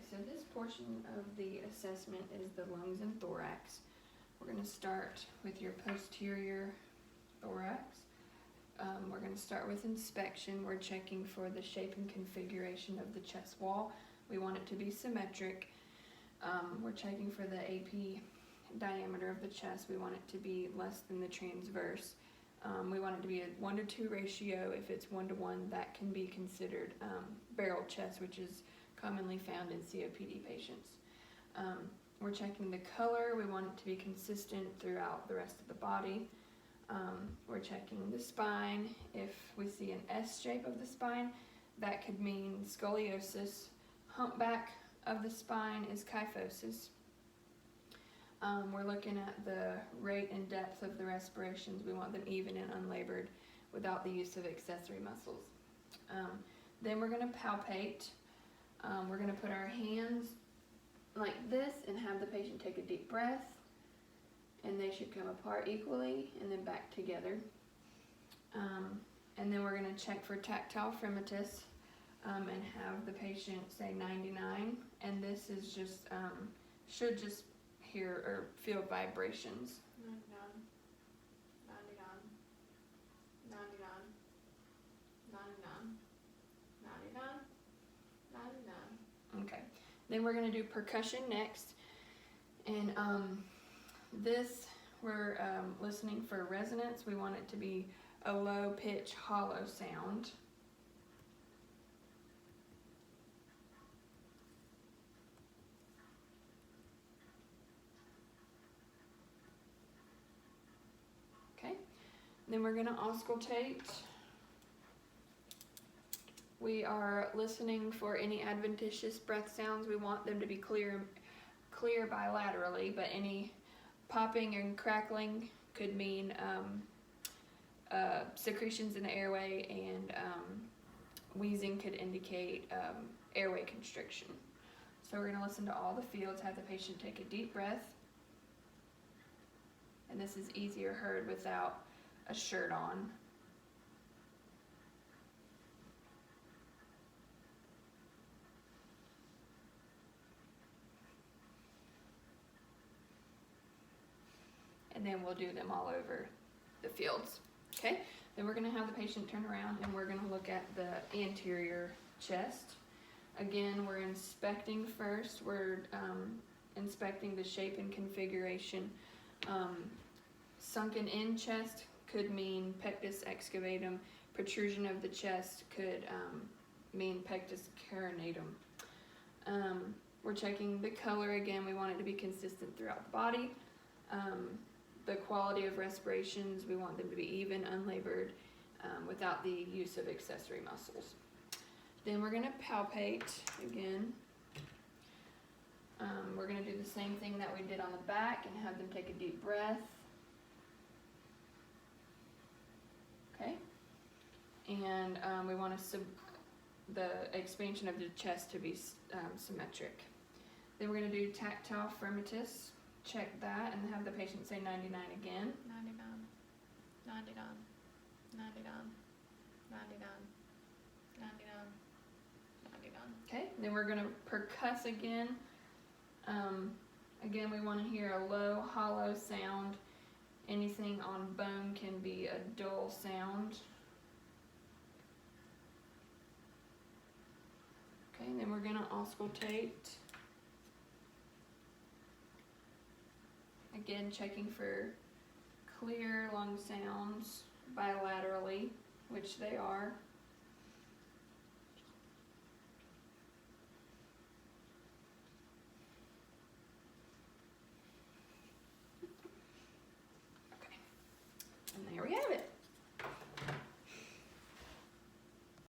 so this portion of the assessment is the lungs and thorax. We're going to start with your posterior thorax. We're going to start with inspection. We're checking for the shape and configuration of the chest wall. We want it to be symmetric. We're checking for the AP diameter of the chest. We want it to be less than the transverse. We want it to be a 1-to-2 ratio. If it's 1-to-1, that can be considered barrel chest, which is commonly found in COPD patients. We're checking the color. We want it to be consistent throughout the rest of the body. We're checking the spine. If we see an S shape of the spine, that could mean scoliosis. Humpback of the spine is kyphosis. We're looking at the rate and depth of the respirations. We want them even and unlabored without the use of accessory muscles. Then we're going to palpate. We're going to put our hands like this and have the patient take a deep breath, and they should come apart equally and then back together. And then we're going to check for tactile fremitus and have the patient say 99, and this is just should just hear or feel vibrations. 99, 99, 99, 99, 99, 99. Okay, then we're going to do percussion next, and this we're listening for resonance. We want it to be a low pitch hollow sound. Okay, then we're going to auscultate. We are listening for any adventitious breath sounds. We want them to be clear bilaterally, but any popping and crackling could mean secretions in the airway, and wheezing could indicate airway constriction. So we're going to listen to all the fields, have the patient take a deep breath, and this is easier heard without a shirt on. And then we'll do them all over the fields. Okay, then we're going to have the patient turn around and we're going to look at the anterior chest. Again, we're inspecting first. We're inspecting the shape and configuration. Sunken in chest could mean pectus excavatum. Protrusion of the chest could mean pectus carinatum. We're checking the color again. We want it to be consistent throughout the body. The quality of respirations, we want them to be even, unlabored, without the use of accessory muscles. Then we're going to palpate again. We're going to do the same thing that we did on the back and have them take a deep breath. Okay, and we want the expansion of the chest to be symmetric. Then we're going to do tactile fremitus. Check that and have the patient say 99 again. 99, 99, 99, 99, 99, 99. Okay, then we're going to percuss again. Again, we want to hear a low, hollow sound. Anything on bone can be a dull sound. Okay, then we're going to auscultate. Again, checking for clear lung sounds bilaterally, which they are.